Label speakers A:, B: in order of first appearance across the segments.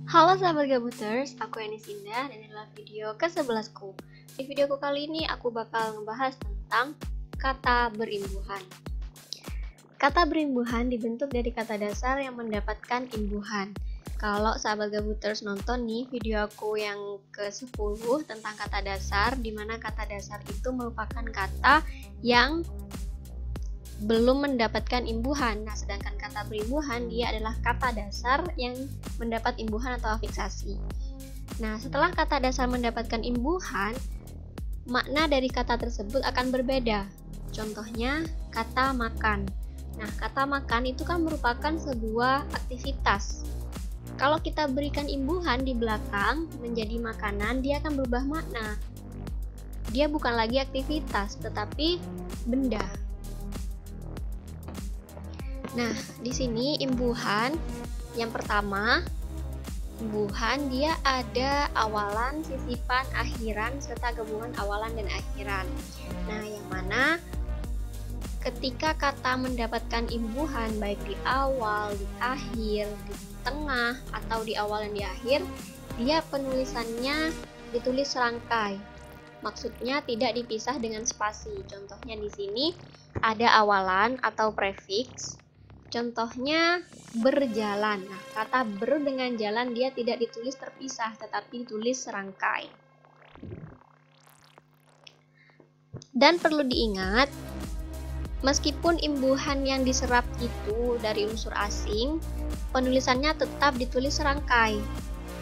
A: Halo sahabat Gabuters, aku Enis Indah dan inilah video ke-11 ku. Di videoku kali ini aku bakal ngebahas tentang kata berimbuhan. Kata berimbuhan dibentuk dari kata dasar yang mendapatkan imbuhan. Kalau sahabat Gabuters nonton nih video aku yang ke-10 tentang kata dasar, dimana kata dasar itu merupakan kata yang belum mendapatkan imbuhan. Nah, sedangkan kata berimbuhan dia adalah kata dasar yang mendapat imbuhan atau afiksasi. Nah, setelah kata dasar mendapatkan imbuhan, makna dari kata tersebut akan berbeda. Contohnya, kata makan. Nah, kata makan itu kan merupakan sebuah aktivitas. Kalau kita berikan imbuhan di belakang menjadi makanan, dia akan berubah makna. Dia bukan lagi aktivitas, tetapi benda. Nah, di sini imbuhan yang pertama, imbuhan dia ada awalan, sisipan, akhiran, serta gabungan awalan dan akhiran. Nah, yang mana ketika kata mendapatkan imbuhan baik di awal, di akhir, di tengah, atau di awal dan di akhir, dia penulisannya ditulis serangkai. Maksudnya tidak dipisah dengan spasi. Contohnya di sini ada awalan atau prefiks. Contohnya berjalan. Nah, kata ber dengan jalan dia tidak ditulis terpisah, tetapi ditulis serangkai. Dan perlu diingat, meskipun imbuhan yang diserap itu dari unsur asing, penulisannya tetap ditulis serangkai.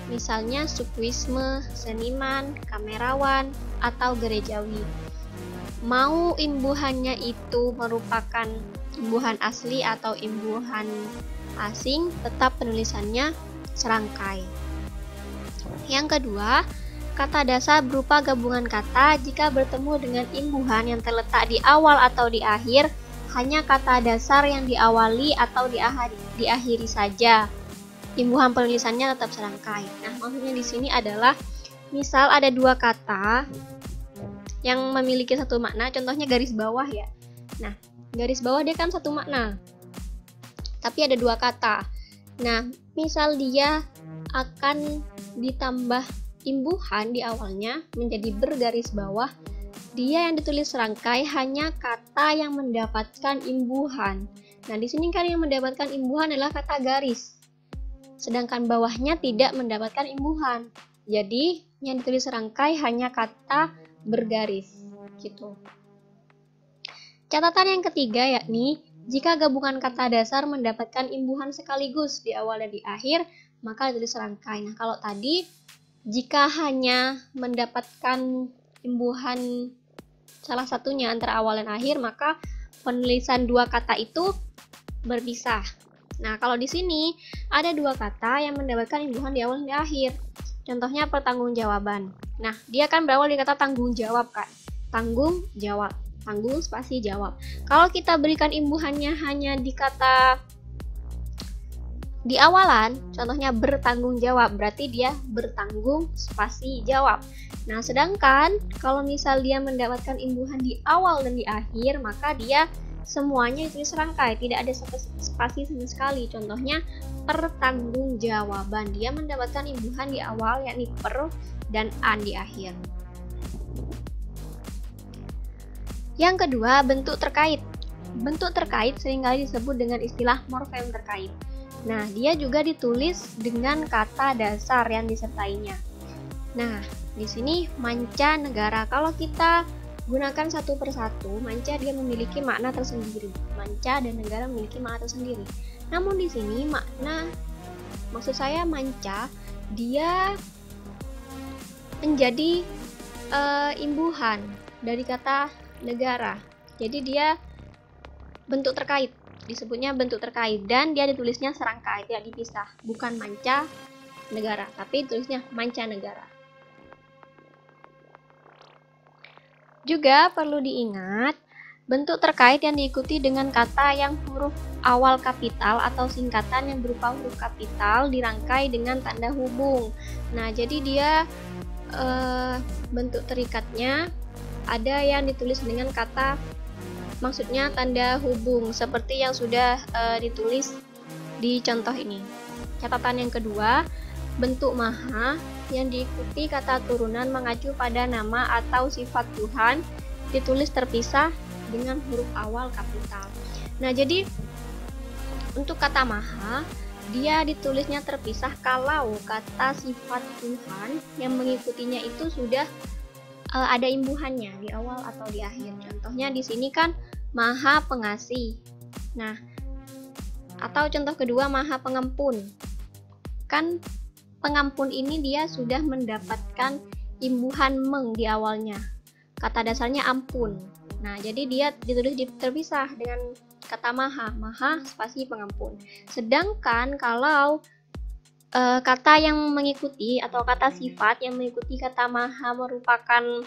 A: Misalnya sukuisme, seniman, kamerawan, atau gerejawi. Mau imbuhannya itu merupakan imbuhan asli atau imbuhan asing, tetap penulisannya serangkai. Yang kedua, kata dasar berupa gabungan kata jika bertemu dengan imbuhan yang terletak di awal atau di akhir, hanya kata dasar yang diawali atau diakhiri saja. Imbuhan penulisannya tetap serangkai. Nah, maksudnya di sini adalah misal ada dua kata yang memiliki satu makna, contohnya garis bawah ya. Nah, garis bawah dia kan satu makna, tapi ada dua kata. Nah, misal dia akan ditambah imbuhan di awalnya menjadi bergaris bawah, dia yang ditulis serangkai hanya kata yang mendapatkan imbuhan. Nah, di sini kan yang mendapatkan imbuhan adalah kata garis, sedangkan bawahnya tidak mendapatkan imbuhan. Jadi, yang ditulis serangkai hanya kata bergaris, gitu. Catatan yang ketiga yakni, jika gabungan kata dasar mendapatkan imbuhan sekaligus di awal dan di akhir, maka ditulis serangkai. Nah, kalau tadi, jika hanya mendapatkan imbuhan salah satunya antara awal dan akhir, maka penulisan dua kata itu berpisah. Nah, kalau di sini ada dua kata yang mendapatkan imbuhan di awal dan di akhir. Contohnya pertanggungjawaban. Nah, dia kan berawal dari kata tanggung jawab, kan? Tanggung jawab. Tanggung spasi jawab. Kalau kita berikan imbuhannya hanya di kata di awalan, contohnya bertanggung jawab, berarti dia bertanggung spasi jawab. Nah, sedangkan kalau misal dia mendapatkan imbuhan di awal dan di akhir, maka dia semuanya itu serangkai, tidak ada spasi sama sekali. Contohnya pertanggungjawaban, dia mendapatkan imbuhan di awal yakni per dan an di akhir. Yang kedua, bentuk terkait. Bentuk terkait seringkali disebut dengan istilah morfem terkait. Nah, dia juga ditulis dengan kata dasar yang disertainya. Nah, di sini manca negara. Kalau kita gunakan satu persatu, manca dia memiliki makna tersendiri. Manca dan negara memiliki makna tersendiri. Namun di sini maksud saya manca, dia menjadi imbuhan dari kata negara. Jadi dia bentuk terkait, disebutnya bentuk terkait, dan dia ditulisnya serangkai, tidak dipisah, bukan manca negara, tapi tulisnya manca negara. Juga perlu diingat, bentuk terkait yang diikuti dengan kata yang huruf awal kapital atau singkatan yang berupa huruf kapital dirangkai dengan tanda hubung. Nah, jadi dia bentuk terikatnya ada yang ditulis dengan kata, maksudnya tanda hubung, seperti yang sudah ditulis di contoh ini. Catatan yang kedua, bentuk maha yang diikuti kata turunan mengacu pada nama atau sifat Tuhan ditulis terpisah dengan huruf awal kapital. Nah, jadi untuk kata maha, dia ditulisnya terpisah kalau kata sifat Tuhan yang mengikutinya itu sudah ada imbuhannya di awal atau di akhir. Contohnya di sini kan maha pengasih. Nah, atau contoh kedua maha pengampun. Kan pengampun ini dia sudah mendapatkan imbuhan meng di awalnya. Kata dasarnya ampun. Nah, jadi dia ditulis terpisah dengan kata maha, maha spasi pengampun. Sedangkan kalau kata yang mengikuti atau kata sifat yang mengikuti kata maha merupakan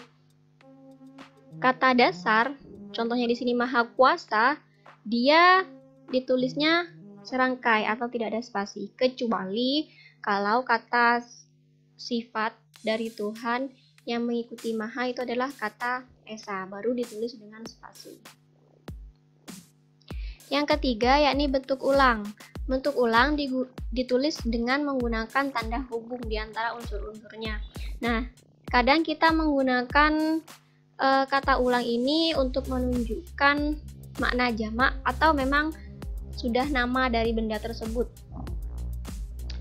A: kata dasar, contohnya di sini maha kuasa, dia ditulisnya serangkai atau tidak ada spasi, kecuali kalau kata sifat dari Tuhan yang mengikuti maha itu adalah kata esa, baru ditulis dengan spasi. Yang ketiga yakni bentuk ulang. Bentuk ulang ditulis dengan menggunakan tanda hubung di antara unsur-unsurnya. Nah, kadang kita menggunakan kata ulang ini untuk menunjukkan makna jamak atau memang sudah nama dari benda tersebut.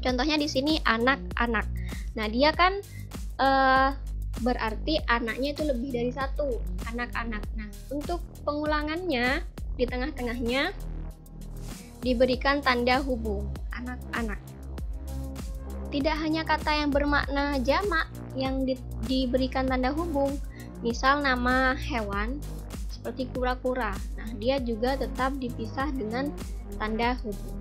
A: Contohnya di sini anak-anak. Nah, dia kan berarti anaknya itu lebih dari satu, anak-anak. Nah, untuk pengulangannya di tengah-tengahnya diberikan tanda hubung, anak-anak. Tidak hanya kata yang bermakna jamak yang diberikan tanda hubung, misal nama hewan seperti kura-kura. Nah, dia juga tetap dipisah dengan tanda hubung.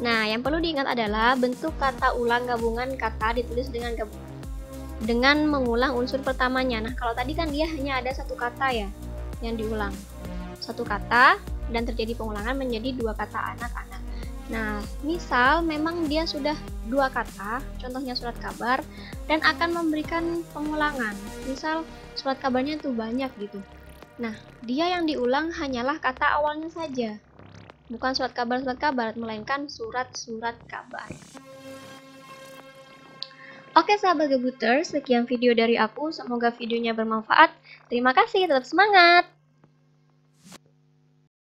A: Nah, yang perlu diingat adalah bentuk kata ulang gabungan kata ditulis dengan mengulang unsur pertamanya. Nah, kalau tadi kan dia hanya ada satu kata ya yang diulang. Satu kata dan terjadi pengulangan menjadi dua kata anak-anak. Nah, misal memang dia sudah dua kata, contohnya surat kabar, dan akan memberikan pengulangan. Misal surat kabarnya itu banyak gitu. Nah, dia yang diulang hanyalah kata awalnya saja. Bukan surat kabar, melainkan surat-surat kabar. Oke sahabat Gebuter, sekian video dari aku. Semoga videonya bermanfaat. Terima kasih, tetap semangat!